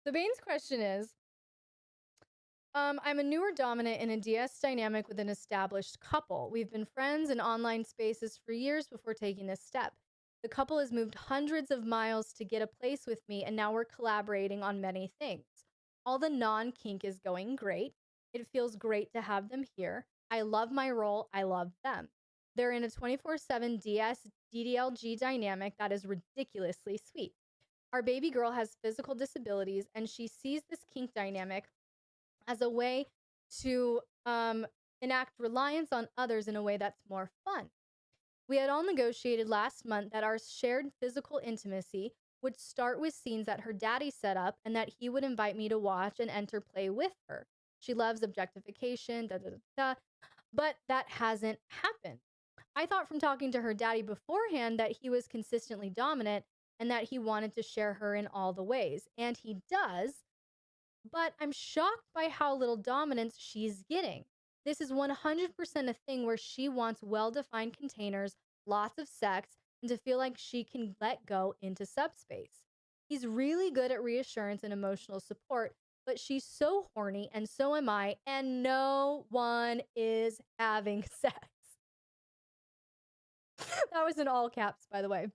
So Bane's question is, I'm a newer dominant in a DS dynamic with an established couple. We've been friends in online spaces for years before taking this step. The couple has moved hundreds of miles to get a place with me, and now we're collaborating on many things. All the non-kink is going great. It feels great to have them here. I love my role. I love them. They're in a 24/7 DS DDLG dynamic that is ridiculously sweet. Our baby girl has physical disabilities, and she sees this kink dynamic as a way to enact reliance on others in a way that's more fun. We had all negotiated last month that our shared physical intimacy would start with scenes that her daddy set up and that he would invite me to watch and enter play with her. She loves objectification, but that hasn't happened. I thought from talking to her daddy beforehand that he was consistently dominant and that he wanted to share her in all the ways. And he does, but I'm shocked by how little dominance she's getting. This is 100% a thing where she wants well-defined containers, lots of sex, and to feel like she can let go into subspace. He's really good at reassurance and emotional support, but she's so horny, and so am I, and no one is having sex. That was in all caps, by the way.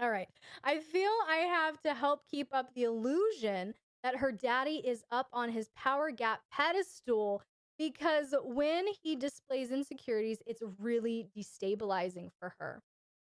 All right. I feel I have to help keep up the illusion that her daddy is up on his power gap pedestal, because when he displays insecurities, it's really destabilizing for her.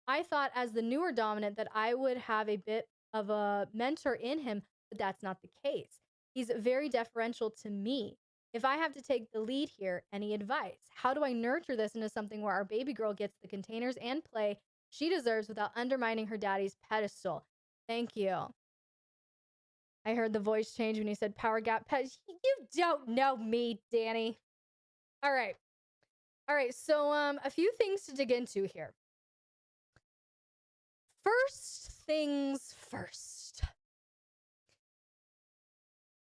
I thought as the newer dominant that I would have a bit of a mentor in him, but that's not the case. He's very deferential to me. If I have to take the lead here, any advice? How do I nurture this into something where our baby girl gets the containers and play she deserves without undermining her daddy's pedestal? Thank you. I heard the voice change when he said power gap pedestal. You don't know me, Danny. All right. So a few things to dig into here. First things first.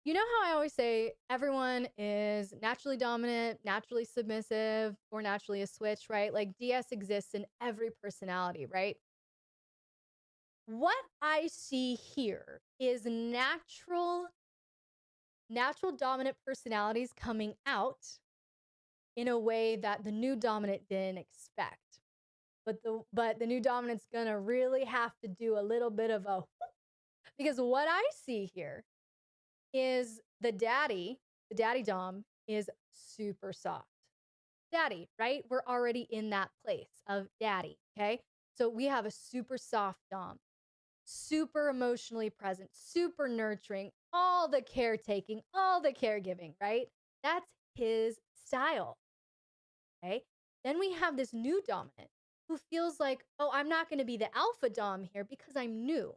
You know how I always say everyone is naturally dominant, naturally submissive, or naturally a switch, right? Like DS exists in every personality, right? What I see here is natural dominant personalities coming out in a way that the new dominant didn't expect. But the new dominant's gonna really have to do a little bit of a whoop, because what I see here is the daddy dom is super soft. Daddy, right? We're already in that place of daddy, okay? So we have a super soft dom, super emotionally present, super nurturing, all the caretaking, all the caregiving, right? That's his style, okay? Then we have this new dominant who feels like, oh, I'm not going to be the alpha dom here because I'm new.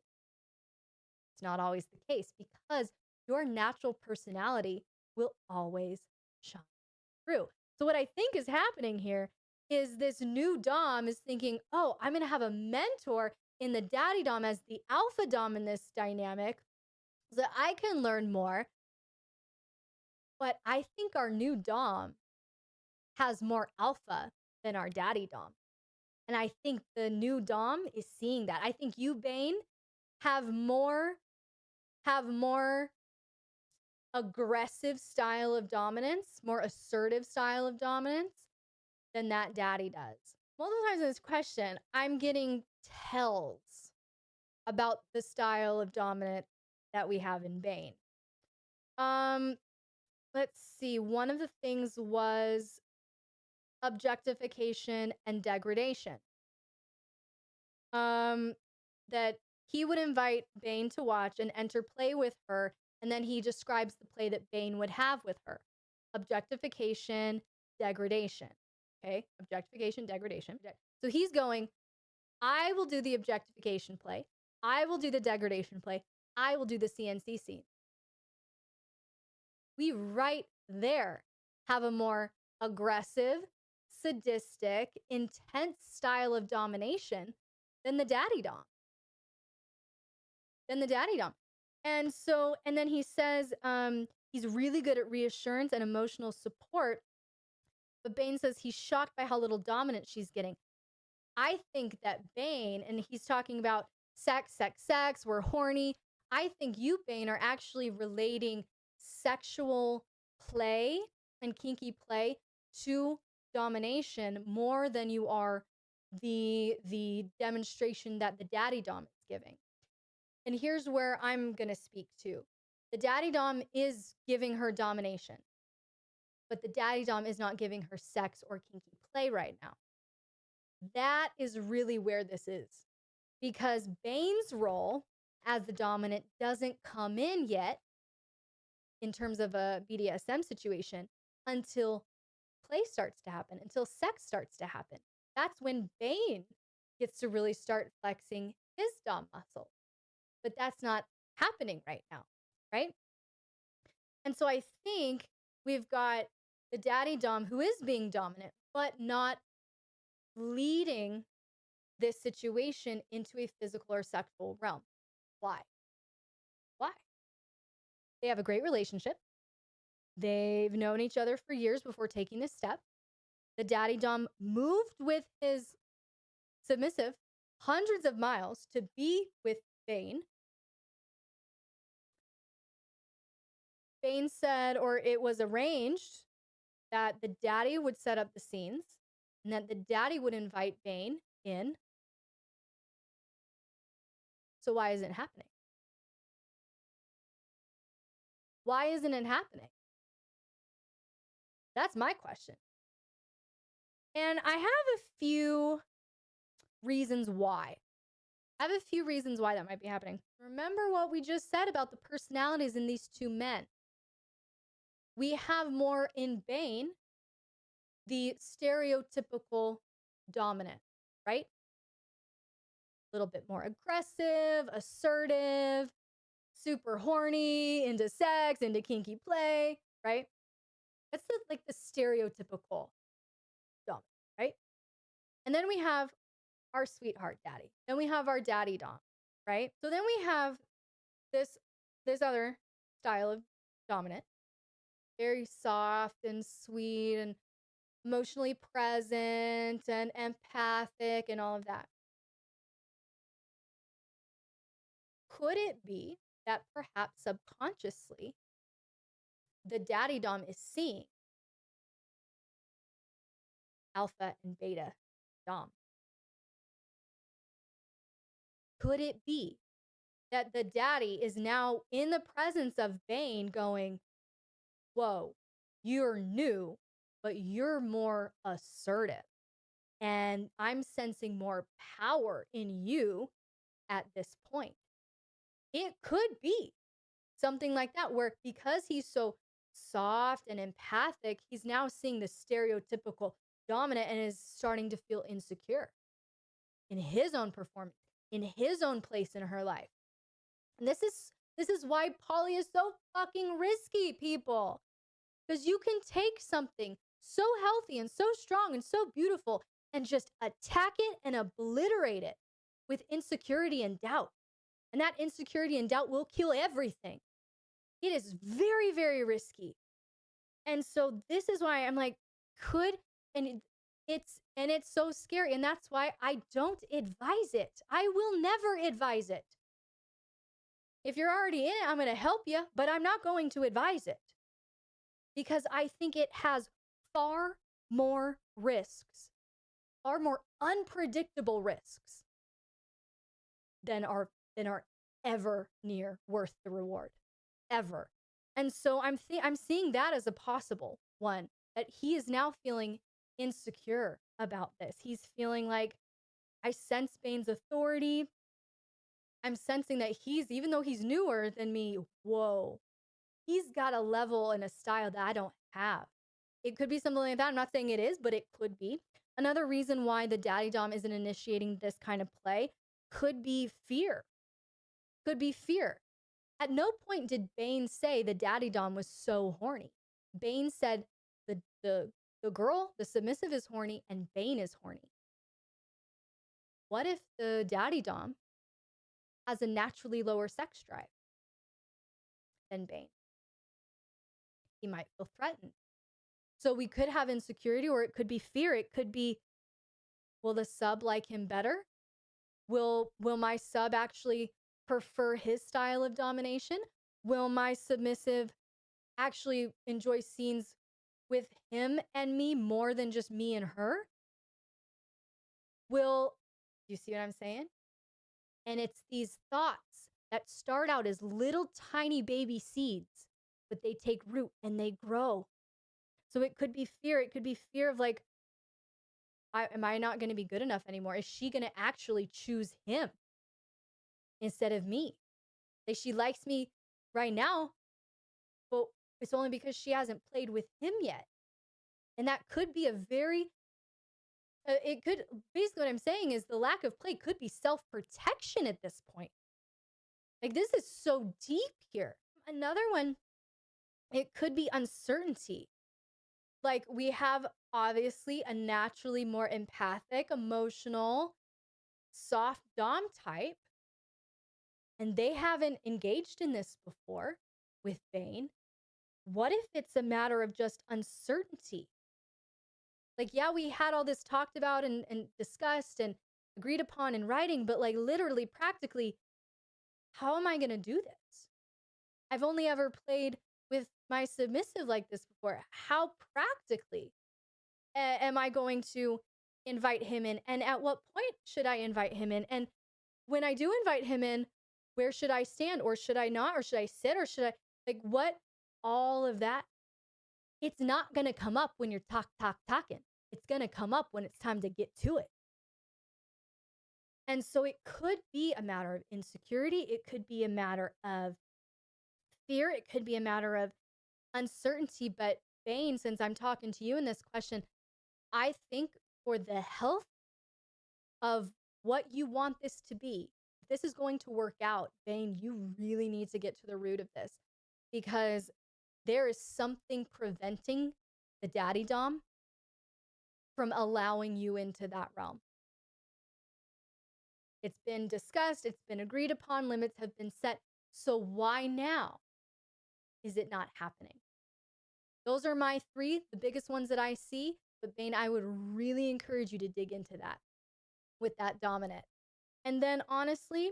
It's not always the case, because your natural personality will always shine through. So what I think is happening here is this new dom is thinking, oh, I'm going to have a mentor in the daddy dom as the alpha dom in this dynamic so that I can learn more. But I think our new dom has more alpha than our daddy dom. And I think the new dom is seeing that. I think you, Bane, have more aggressive style of dominance, more assertive style of dominance than that daddy does. Multiple times in this question, I'm getting tells about the style of dominant that we have in Bane. Let's see. One of the things was objectification and degradation. That he would invite Bane to watch and enter play with her, and then he describes the play that Bane would have with her. Objectification, degradation. Okay? Objectification, degradation. So he's going, I will do the objectification play. I will do the degradation play. I will do the CNC scene. We right there have a more aggressive, sadistic, intense style of domination than the daddy dom. And then he says he's really good at reassurance and emotional support. But Bane says he's shocked by how little dominance she's getting. I think that Bane, and he's talking about sex, we're horny. I think you, Bane, are actually relating sexual play and kinky play to domination more than you are the demonstration that the daddy dom is giving. And here's where I'm going to speak to. The daddy dom is giving her domination, but the daddy dom is not giving her sex or kinky play right now. That is really where this is, because Bane's role as the dominant doesn't come in yet in terms of a BDSM situation until play starts to happen, until sex starts to happen. That's when Bane gets to really start flexing his dom muscle. But that's not happening right now, right? And so I think we've got the daddy dom who is being dominant, but not leading this situation into a physical or sexual realm. Why? Why? They have a great relationship. They've known each other for years before taking this step. The daddy dom moved with his submissive hundreds of miles to be with Bane. Bane said, or it was arranged, that the daddy would set up the scenes and that the daddy would invite Bane in. So why isn't it happening? Why isn't it happening? That's my question. And I have a few reasons why. I have a few reasons why that might be happening. Remember what we just said about the personalities in these two men. We have more in Bane, the stereotypical dominant, right? A little bit more aggressive, assertive, super horny, into sex, into kinky play, right? That's like the stereotypical dominant, right? And then we have our sweetheart daddy. Then we have our daddy dom, right? So then we have this other style of dominant, very soft and sweet and emotionally present and empathic and all of that. Could it be that perhaps subconsciously the daddy dom is seeing alpha and beta dom? Could it be that the daddy is now in the presence of Bane going, whoa, you're new, but you're more assertive. And I'm sensing more power in you at this point. It could be something like that, where because he's so soft and empathic, he's now seeing the stereotypical dominant and is starting to feel insecure in his own performance, in his own place in her life. And this is why poly is so fucking risky, people. Because you can take something so healthy and so strong and so beautiful and just attack it and obliterate it with insecurity and doubt. And that insecurity and doubt will kill everything. It is very, very risky. And so this is why I'm like, it's so scary. And that's why I don't advise it. I will never advise it. If you're already in it, I'm going to help you, but I'm not going to advise it. Because I think it has far more risks, far more unpredictable risks than are ever near worth the reward, ever. And so I'm seeing that as a possible one, that he is now feeling insecure about this. He's feeling like, I sense Bane's authority. I'm sensing that even though he's newer than me, whoa, he's got a level and a style that I don't have. It could be something like that. I'm not saying it is, but it could be. Another reason why the daddy dom isn't initiating this kind of play could be fear. Could be fear. At no point did Bane say the daddy dom was so horny. Bane said the girl, the submissive, is horny and Bane is horny. What if the daddy dom has a naturally lower sex drive than Bane? He might feel threatened. So we could have insecurity, or it could be fear. It could be, will the sub like him better? Will my sub actually prefer his style of domination? Will my submissive actually enjoy scenes with him and me more than just me and her? Will, you see what I'm saying? And it's these thoughts that start out as little tiny baby seeds, but they take root and they grow. So it could be fear. It could be fear of like, am I not going to be good enough anymore? Is she going to actually choose him instead of me? Like she likes me right now, but it's only because she hasn't played with him yet. And that could be a very, it could, basically what I'm saying is the lack of play could be self-protection at this point. Like this is so deep here. Another one, it could be uncertainty. Like we have obviously a naturally more empathic, emotional, soft dom type, and they haven't engaged in this before with Bane. What if it's a matter of just uncertainty? Like, yeah, we had all this talked about and discussed and agreed upon in writing, but like literally, practically, how am I going to do this? I've only ever played with my submissive like this before. How practically am I going to invite him in? And at what point should I invite him in? And when I do invite him in, where should I stand? Or should I not? Or should I sit? Or should I, like, what? All of that. It's not going to come up when you're talking. It's going to come up when it's time to get to it. And so it could be a matter of insecurity. It could be a matter of fear. It could be a matter of uncertainty. But Bane, since I'm talking to you in this question, I think for the health of what you want this to be, if this is going to work out, Bane, you really need to get to the root of this, because there is something preventing the daddy dom from allowing you into that realm. It's been discussed, it's been agreed upon, limits have been set. So why now is it not happening? Those are my three, the biggest ones that I see. But Bane, I would really encourage you to dig into that with that dominant. And then honestly,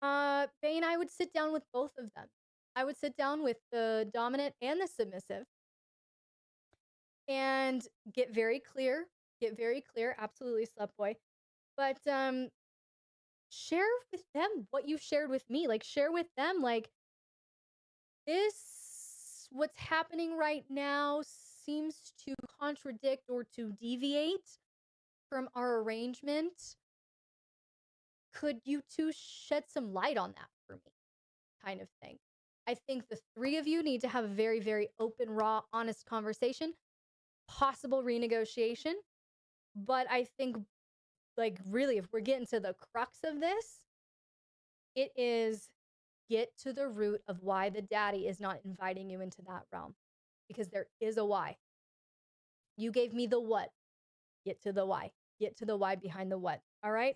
Bane, I would sit down with both of them. I would sit down with the dominant and the submissive and get very clear. Absolutely, slut boy. But share with them what you shared with me. Like, share with them, like, this, what's happening right now seems to contradict or to deviate from our arrangement. Could you two shed some light on that for me? Kind of thing. I think the three of you need to have a very, very open, raw, honest conversation, possible renegotiation. But I think, like, really, if we're getting to the crux of this, it is get to the root of why the daddy is not inviting you into that realm. Because there is a why. You gave me the what. Get to the why. Get to the why behind the what. All right?